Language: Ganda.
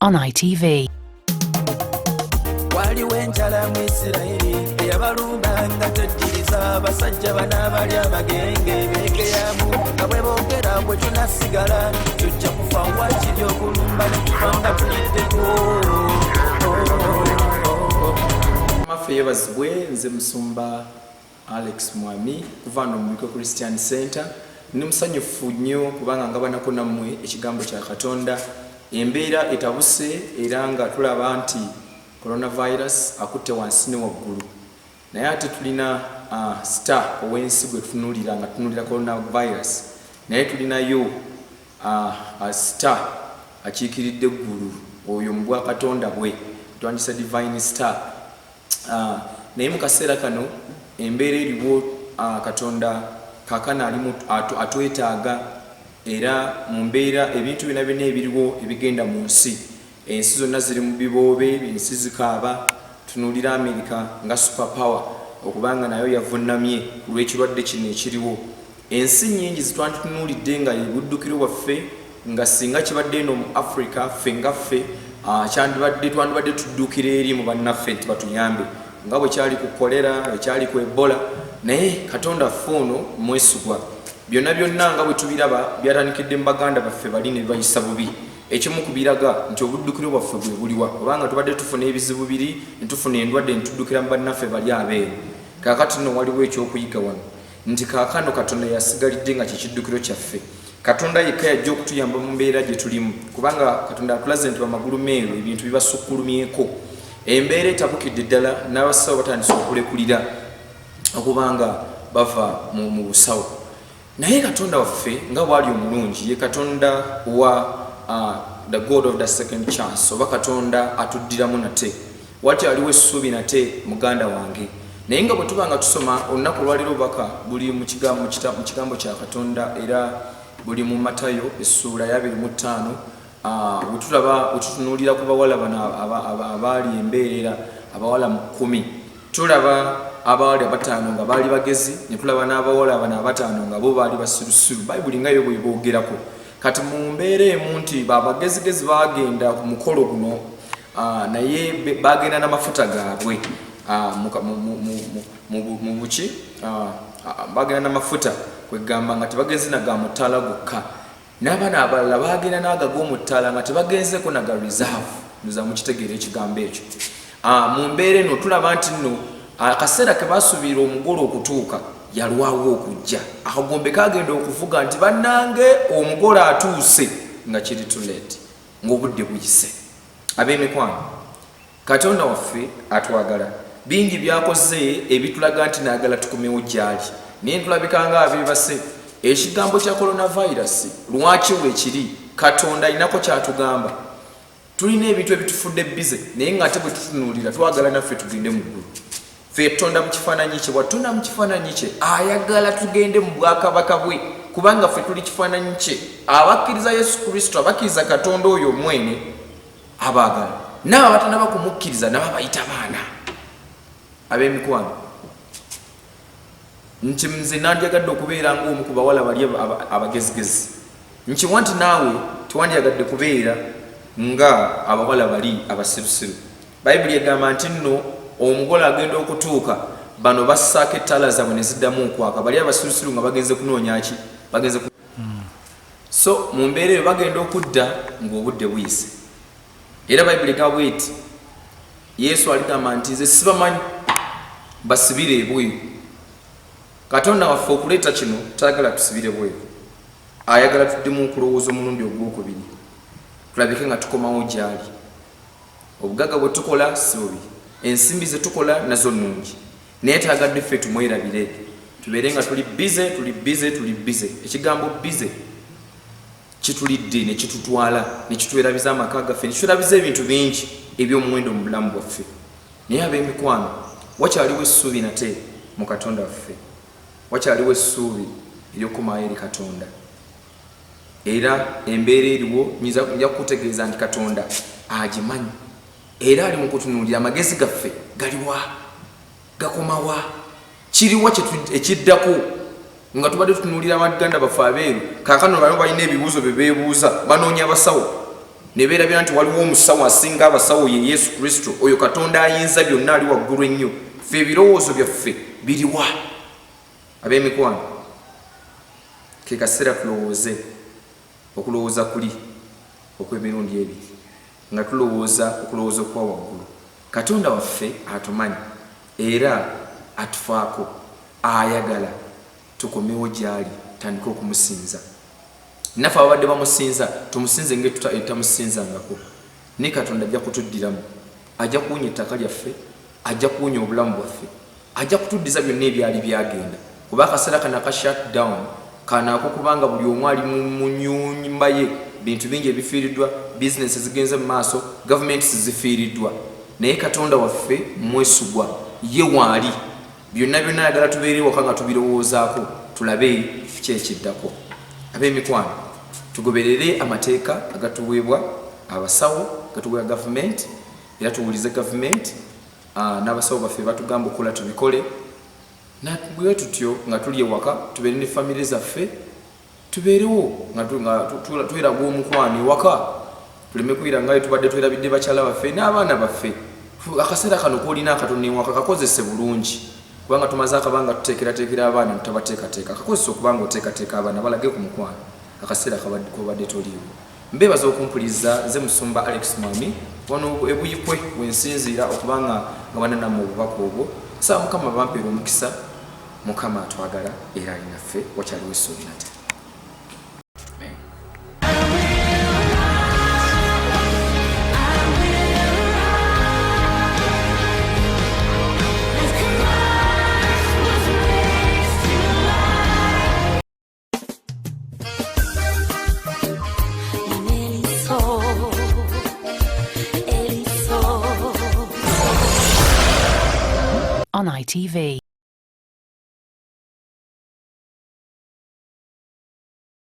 on ITV. Waliwo enjala mu Isirayiri eyabalumba nga tejjiriza abasajja bana abali amagenge beegeyamu nga bwe boogera bwe tunasigala tujja kufa wakiri okulumba ne tufa nga tuliddeko. Maffe yebazibwe nze musumba Pr.Alex Mwami kuva no mu Christian Center. Ndi musanyufu nnyo kubanga ngabanako nammwe ekigambo kya Katonda. Embeera etabuse era nga tulaba nti coronavirus akutte wansi ne waggulu. Naye ate tulina star ow'ensi gwe tutunulira nga tutunulira coronavirus. Naye tulinayo star akiikiridde eggulu oyo mu bwa Katonda bwe twandisa divine star. Naye mu kaseera kano embeera eriwo Katonda kakana alimu atwetaaga era mu mbeera ebintu bina bina ebiriwo ebigenda mu nsi. Ensi zonna ziri mu biboobe, ensi zikaaba. Tunulira Amerika nga super power okubanga nayo yavunnamye ku lw'ekirwadde kino ekiriwo. Ensi nnyingi zitwanditunulidde nga yebuddukiro bwaffe nga singa kibadde eno mu Africa ffe nga ffe twandibadde tuddukira eri mu bannaffe nti batuyambe nga bwe kyali ku kolera, ekyali ku Ebola. Naye Katonda ffe ono mwesigwa. Byonna byonna nga bwe tubiraba byatandikidde mu baganda baffe bali ne bayisa bubi. Ekimu kubiraga nti obuddukiro bwaffe bwe buliwa obanga tubadde tufuna ebizibu biri ntufuna endwadde ntuddukira mu bannaffe bali abeeru. Kaakati nno waliwo ekyokuyiga wano nti kaakano Katonda yasigalidde nga kyekiddukiro kyaffe. Katonda yekka yajja okutuyamba mu mbeera gye tulimu kubanga Katonda atulaze nti bamagulu meeru ebintu bibasukkulumyeko. Embeera etabukidde ddala n'abasawo batandise okulekulira okubanga bava mu busawo. Naye Katonda waffe nga bwali omulungi ye Katonda wa the God of the second chance oba Katonda atuddiramu nate. Wati aliwo essuubi nate muganda wange. Naye nga bwe tuba nga tusoma olunaku lwaliro obubaka buli mu kigambo kya Katonda era buli mu Matayo essuula ya 25 wetutunuulira ku bawala bano abaali embeerera abawala 10. Tulaba abawala 5 nga baali bagezi ne tulaba n'abawala bano 5 nga bo baali basirusiru. Bayibuli nga yo bwe boogerako. Kati mu mbeera emu nti babagezigezi bagenda ku mukolo guno naye bagenda n'amafuta gaabwe mu buki bagenda n'amafuta kwegamba nga tebagenze naga mutaala gokka. N'abaana abalala bagenda n'agag'omutaala nga tebagenzeko naga reserve. Nza mukitegeera ekigambo ekyo. Mu mbeera eno tulaba nti nno akaseera ke basuubira omugole okutuuka yalwawo okujja. Akagombe kagenda okuvuga nti bannange omugole atuuse nga kiri too late ng'obudde buyise. Ab'emikwano, Katonda waffe atwagala. Bingi byakoze ebitulaga nti naagala tukomewo gyali. Naye ntulabika nga abeebase ekigambo kya coronavirus lwaki weekiri Katonda alinako kyatugamba. Tulina ebintu ebitufudde bize naye nga ate bwe tutunuulira twagala naffe tugende mu ggulu. Ffe tutonda mu kifaananyi kye, bwatunda mu kifaananyi kye ayagala tugende mu bwakabaka bwe kubanga ffe tuli kifaananyi kye. Abakkiriza Yesu Kristo, abakkiriza Katonda oyo mwene abaagala. N'abo abatanaba kumukkiriza nabo bayita baana. Ab'emikwano, nti nze nandyagadde okubeera ng'omu ku bawala bali abagezigezi. Nkiwa nti naawe tiwandyagadde kubeera nga abawala bali abasirusiru. Bayibuli egamba nti nno omugole agenda okutuuka bano bassaako ettaala zaabwe ne ziddamu okwaka. Bali abasirusiru nga bagenze kunoonya ki? Bagenze so mu mbeera eyo bagenda okudda ng'obudde buyise. Era Bayibuli egamba bw'eti Yesu aligamba nti nze sibamanyi basibire ebweru. Katonda waffe okuleeta kino tayagala tusibire bweru. Ayagala tuddemu okulowooza omulundi ogwokubiri tulabike nga tukomawo gyali. Obugagga bwe tukola si bubi, ensimbi ze tukola nazo nnungi, naye taagadde ffe tumwerabire tubeere nga tuli bize. Ekigambo bize kitulidde ne kitutwala ne kitwerabiza amaka gaffe ne kitwerabiza ebintu bingi eby'omuwendo mu bulamu bwaffe. Naye ab'emikwano, wakyaliwo essuubi nate mu Katonda waffe. Wakyaliwo essuubi ery'okukomawo eri Katonda. Era embeera eriwo nja kukutegeeza nti Katonda agimanyi era ali mu kutunuulira amagezi gaffe galiwa gakomawa kiriwa ekiddako nga tubadde tutunuulira abaganda baffe abeeru. Kaakano bano balina ebibuuzo bye beebuuza banoonya abasawo ne beerabira nti waliwo omusawo asinga abasawo ye Yesu Kristo, oyo Katonda ayinza byonna ali waggulu ennyo. Ffe ebirowoozo byaffe biriwa? Ab'emikwano, ke kaseera tulowooze, okulowooza kuli okw'emirundi ebiri, nga tulowooza okulowooza okwa waggulu. Katonda waffe atumanyi era atufaako, ayagala tukomewo gy'ali, tandika okumusinza. Naffe ababadde bamusinza tumusinze ng'etamusinzangako. Ne Katonda ajja kutuddiramu, ajja kuwunya ettaka lyaffe, ajja kuwunya obulamu bwaffe, ajja kutuddiza byonna ebyali byagenda. Kuba akaseera kana ka shutdown kanaako kubanga buli omu ali mu nnyumba ye, bintu bingi ebifiiriddwa, bizinesi zigenze mu maaso, gavumenti zifiiriddwa. Naye Katonda waffe mwesugwa, ye waali. Byonna byonna ayagala tubeere waka nga tubirowoozaako, tulabe ki ekiddako. Ab'emikwano, tugoberere amateeka agatuweebwa abasawo, gatuweebwa gavumenti, era tuwulize gavumenti n'abasawo baffe batugamba okukola tubikole. Bwe tutyo nga tuli ewaka, tubeere ne famire zaffe, tubeerewo nga tweraga omukwano ewaka, tuleme kwirangayo tubadde twerabidde bakyala baffe n'abaana baffe. Akaseera kano koolina Katonda ewaka kakozese bulungi, kubanga tumaze akabanga tuteekerateekera abaana tutabateekateeka. Kakozesa okubanga oteekateeka abaana balage ku mukwano akaseera kobadde toliiwo. Mbeebaza okumpuliriza, nze musumba Alex Mwami, wano ebuyikwe wensinziira okubanga nga bananamu obubaka obwo. Saa Mukama bampeera omukisa, Mukama atwagala era ali naffe, wakyaliwo essuubi nate. On ITV.